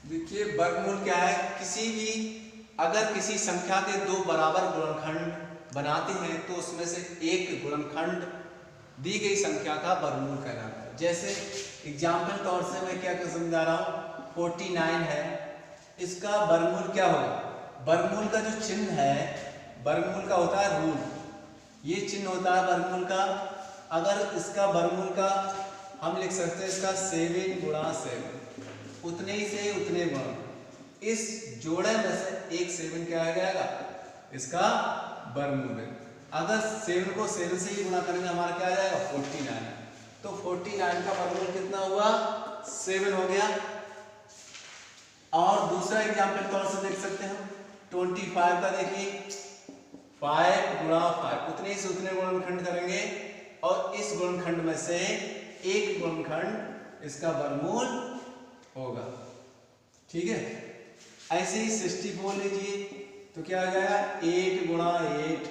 देखिए वर्गमूल क्या है, किसी भी अगर किसी संख्या के दो बराबर गुणनखंड बनाते हैं तो उसमें से एक गुणनखंड दी गई संख्या का वर्गमूल कहलाता है। जैसे एग्जाम्पल तौर से मैं क्या समझा रहा हूँ, 49 है, इसका वर्गमूल क्या होगा। वर्गमूल का जो चिन्ह है, वर्गमूल का होता है रूल, ये चिन्ह होता है वर्गमूल का। अगर इसका वर्गमूल का हम लिख सकते हैं इसका 7 गुणा 7, उतने ही से उतने गुण, इस जोड़े में से एक 7 क्या आ जाएगा, इसका वर्गमूल है। अगर 7 को 7 से ही गुणा करेंगे हमारा क्या आ जाएगा 49, तो 49 का वर्गमूल कितना हुआ 7 हो गया। और दूसरा एग्जाम्पल तौर से देख सकते हैं 25 का, देखिए 5 गुणा 5, उतने ही से उतने गुणनखंड करेंगे और इस गुणनखंड में से एक गुणनखंड इसका वर्गमूल होगा। ठीक है, ऐसे ही 64 लीजिए तो क्या आ जाएगा 8 गुणा 8,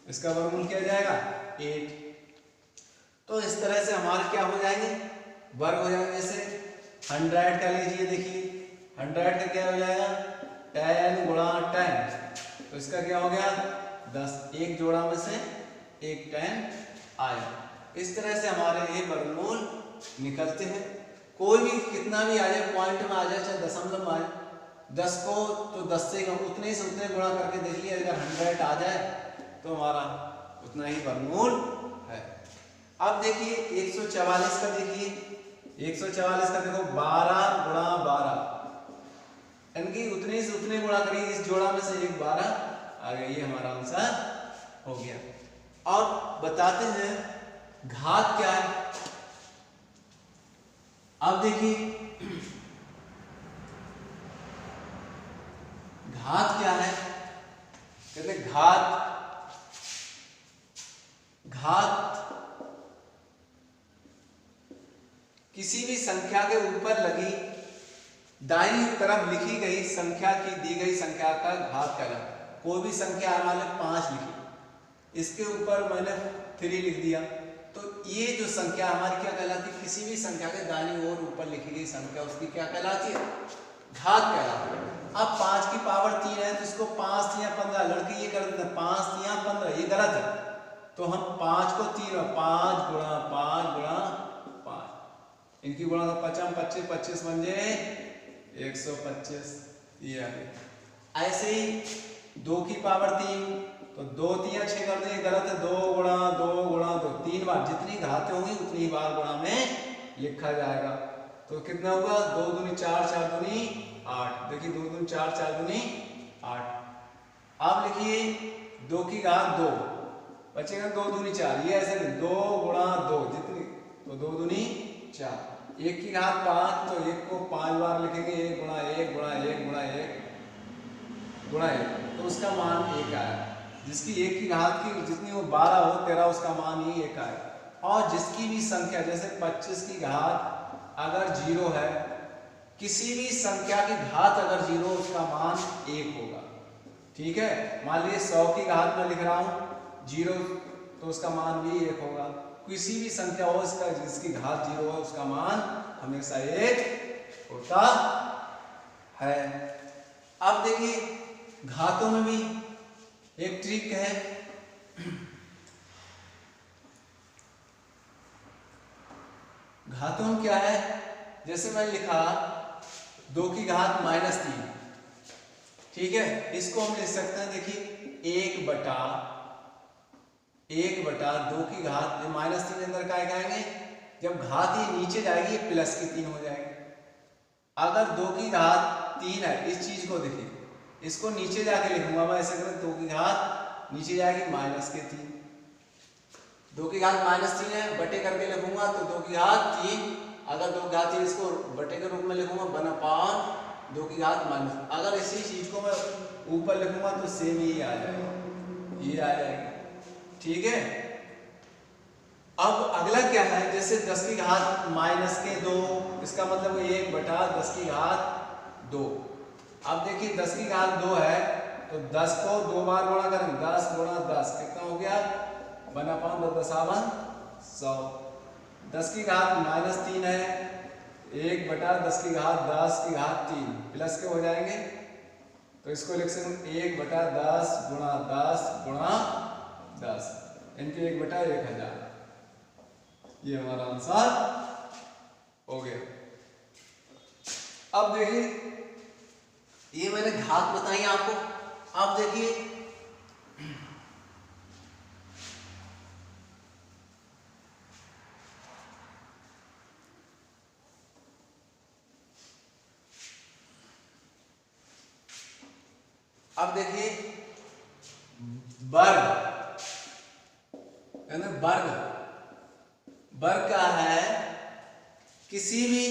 इसका वर्गमूल क्या जाएगा 8। तो इस तरह से हमारे क्या हो जाएंगे, वर्ग हो जाएंगे। जैसे 100 का लीजिए, देखिए 100 का क्या हो जाएगा 10 गुणा 10, तो इसका क्या हो गया 10, एक जोड़ा में से एक 10 आया। इस तरह से हमारे ये वर्गमूल निकलते हैं। कोई भी कितना भी आ जाए, पॉइंट में आ जाए चाहे दशमलव में आ जाए, 10 को तो 10 से उतने से उतने गुणा करके देख लिया, अगर 100 आ जाए तो हमारा उतना ही वर्गमूल है। अब देखिए 144 का, देखिए 144 का देखो 12 गुणा 12, यानी उतने से उतने गुणा करिए, इस जोड़ा में से एक 12 आ गया, ये हमारा आंसर हो गया। और बताते हैं घात क्या है। अब देखिए घात क्या है, कहते हैं घात किसी भी संख्या के ऊपर लगी दाईं तरफ लिखी गई संख्या की दी गई संख्या का घात कहलाता है। कोई भी संख्या मान लो 5 लिखी, इसके ऊपर मैंने 3 लिख दिया, तो ये जो संख्या हमारी क्या कहलाती है, किसी भी संख्या के दाईं ओर ऊपर लिखी गई संख्या उसकी क्या कहलाती है, घात कहलाती है। अब 5 की पावर 3 है तो इसको 5 या 15, लड़के ये कर देते हैं 5 या 15, ये गलत है। तो हम 5 को 3 और 5 गुणा 5 गुणा 5, इनकी गुणा 5 25 25 बन जाए 125, ये आ गया। ऐसे ही 2 की पावर 3, तो 2 3 6 कर देंगे, गलत है, 2 गुणा 2 गुणा 2, 3 बार, जितनी घातें होंगी उतनी ही बार गुणा में लिखा जाएगा। तो कितना होगा 2 दूनी 4 4 दूनी 8, देखिए 2 दूनी 4 4 दूनी 8। अब लिखिए 2 की घात 2, बचेगा 2 दूनी 4, ये ऐसे नहीं, 2 गुणा 2, जितनी, तो 2 दूनी 4। 1 की घात 5, तो 1 को 5 बार लिखेंगे, 1 गुणा 1 गुणा 1 गुणा 1 गुणा 1, तो उसका मान 1 आया। जिसकी 1 की घात की जितनी वो 12 हो 13, उसका मान ही 1 आए। और जिसकी भी संख्या, जैसे 25 की घात अगर 0 है, किसी भी संख्या की घात अगर 0, उसका मान 1 होगा। ठीक है, मान लीजिए 100 की घात में लिख रहा हूँ 0, तो उसका मान भी 1 होगा। किसी भी संख्या हो इसका जिसकी घात 0 है, उसका मान हमेशा 1 होता है। अब देखिए घातों में भी एक ट्रिक है। घातों में क्या है, जैसे मैं लिखा 2 की घात -3, ठीक है, इसको हम लिख सकते हैं, देखिए 1 बटा 2 की घात, -3 अंदर क्या आएंगे, जब घात ये नीचे जाएगी ये प्लस की 3 हो जाएगी। अगर 2 की घात 3 है, इस चीज को देखिए, इसको नीचे जाके लिखूंगा मैं, ऐसे करें 2 की घात नीचे जाएगी -3, 2 की घात -3 है, बटे करके लिखूंगा तो 2 की घात 3, अगर 2 की घात 3 इसको बटे के रूप में लिखूंगा 1/2 की घात -, अगर इसी चीज को मैं ऊपर लिखूंगा तो सेम ही आ जाएगा, ये आ जाएगा। ठीक है, अब अगला क्या है, जैसे 10 की घात -2, इसका मतलब 1 बटा 10 की घात 2। अब देखिए 10 की घात 2 है, तो 10 को 2 बार गुणा करेंगे, 10 गुणा 10 कितना हो गया 1/10 100। 10 की घात -3 है, 1/10⁻³ प्लस के हो जाएंगे, तो इसको लिख सकते 1/10 गुणा 10 गुणा 10 इनके 1/1000। ये हमारा आंसर हो गया। अब देखिए ये मैंने घात बताई आपको। अब देखिए वर्ग, वर्ग वर्ग क्या है? किसी भी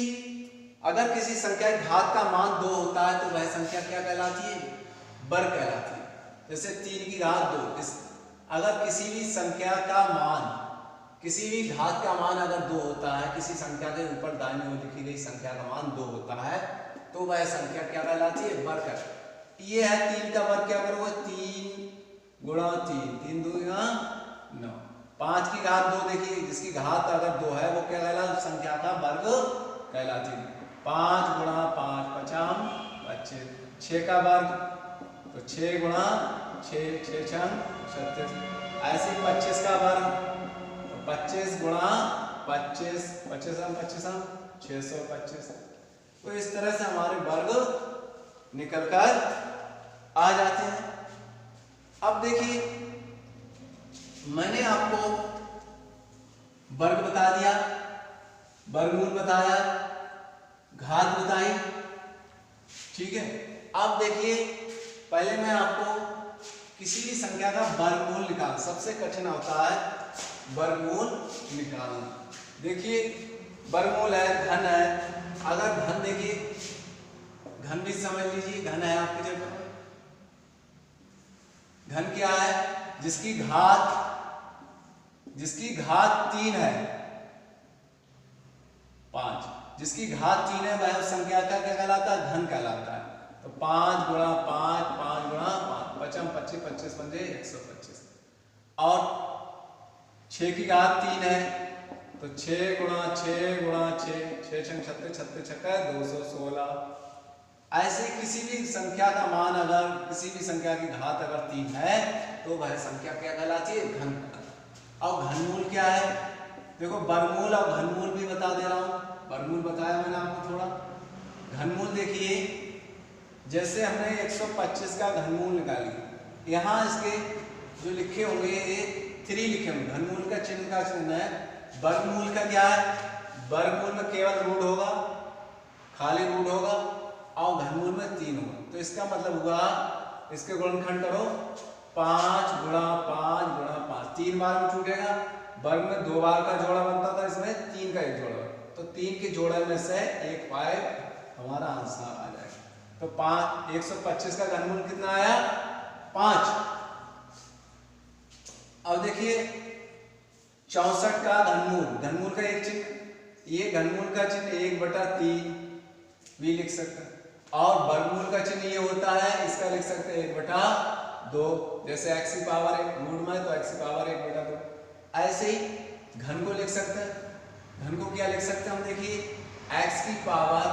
अगर किसी संख्या की घात का मान 2 होता है तो वह संख्या क्या कहलाती है? वर्ग कहलाती है। जैसे 3⁻2। अगर किसी भी संख्या का मान, किसी भी घात का मान अगर 2 होता है, किसी संख्या के ऊपर दाईं ओर लिखी गई संख्या का मान 2 होता है तो वह संख्या क्या कहलाती है? वर्ग है। ये है 3 का वर्ग, क्या करोगे? 3 गुणा 3, 3 2 9। 5 की घात 2 देखिए, जिसकी घात अगर 2 है वो क्या कहलाती? संख्या का वर्ग कहलाती है। 5 गुणा 5 50 25। 6 का वर्ग तो 6 गुणा 6 6 6 36। ऐसे 25 का वर्ग तो 25 गुणा 25 25 625। तो इस तरह से हमारे वर्ग निकल कर आ जाते हैं। अब देखिए मैंने आपको वर्ग बता दिया, वर्गमूल बताया, घात बताई, ठीक है। अब देखिए पहले मैं आपको किसी भी संख्या का वर्गमूल निकालना, सबसे कठिन होता है वर्गमूल निकालना। देखिए वर्गमूल है, घन है। अगर घन देखिए, घन भी समझ लीजिए, घन है आपकी जगह। घन क्या है? जिसकी घात 3 है 5, जिसकी घात 3 है वह उस संख्या का क्या कहलाता है? घन कहलाता है। तो 5 गुणा 5 5 गुणा 5 55 25 25 पंजे 125। और 6 की घात 3 है तो 6 गुणा 6 गुणा 6 6 6 36 36 छक्का 216। ऐसे किसी भी संख्या का मान, अगर किसी भी संख्या की घात अगर 3 है तो वह संख्या क्या कहलाती है? घन। और घनमूल क्या है? देखो वर्गमूल और घनमूल भी बता दे रहा हूं। वर्गमूल बताया मैंने आपको थोड़ा। घनमूल देखिए, जैसे हमने 125 का घनमूल निकाली, यहाँ इसके जो लिखे होंगे ये 3 लिखे होंगे। घनमूल का चिन्ह है। वर्गमूल का क्या है? वर्गमूल में केवल रूट होगा, खाली रूट होगा, और घनमूल में 3 होगा। तो इसका मतलब हुआ, इसके गुणनखंड करो, 5 गुणा 5 गुणा 5। 3 बार में छूटेगा। वर्ग में 2 बार का जोड़ा बनता था, इसमें 3 का एक जोड़ा। तो 3 के जोड़े में से 1 5 हमारा आंसर आ जाएगा। तो 125 का घनमूल कितना आया? 5। अब देखिए 64 का घनमूल, घनमूल का एक चिन्ह, ये घनमूल का चिन्ह 1/3 भी लिख सकते हैं। और वर्गमूल का चिन्ह ये होता है, इसका लिख सकते हैं 1/2। जैसे x की पावर 1 रूट में तो x की पावर 1/2। ऐसे ही घन को लिख सकते हैं। घन को क्या लिख सकते हैं हम? देखिए x की पावर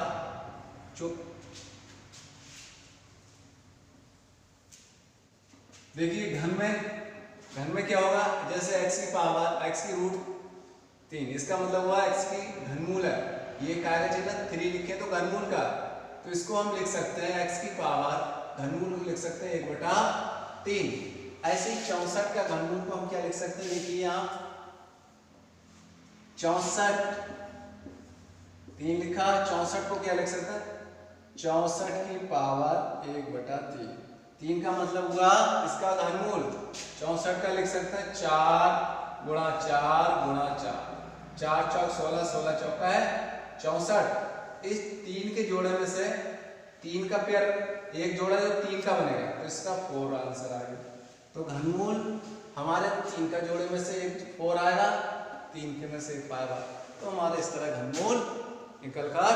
देखिए घन में क्या होगा? जैसे x की पावर, x की रूट 3, इसका मतलब हुआ x की घनमूल है। ये काय का चिन्ह 3 लिखे तो घनमूल का, तो इसको हम लिख सकते हैं x की पावर, घनमूल को लिख सकते हैं 1/3। ऐसे ही 64 का घनमूल को हम क्या लिख सकते हैं? देखिए यहाँ 64 3 लिखा, 64 को क्या लिख सकते हैं? 64 की पावर 1/3। 3 का मतलब हुआ इसका घनमूल। 64 का लिख सकते हैं 4 गुणा 4 गुणा 4। 4 चौक 16, 16 चौका है 64। इस 3 के जोड़े में से 3 का पेयर एक जोड़ा जो 3 का बनेगा, तो इसका 4 आंसर आएगा। तो घनमूल हमारे 3 का जोड़े में से 4 आएगा, 3 के में से 1 पाएगा। तो हमारे इस तरह घनमूल निकल कर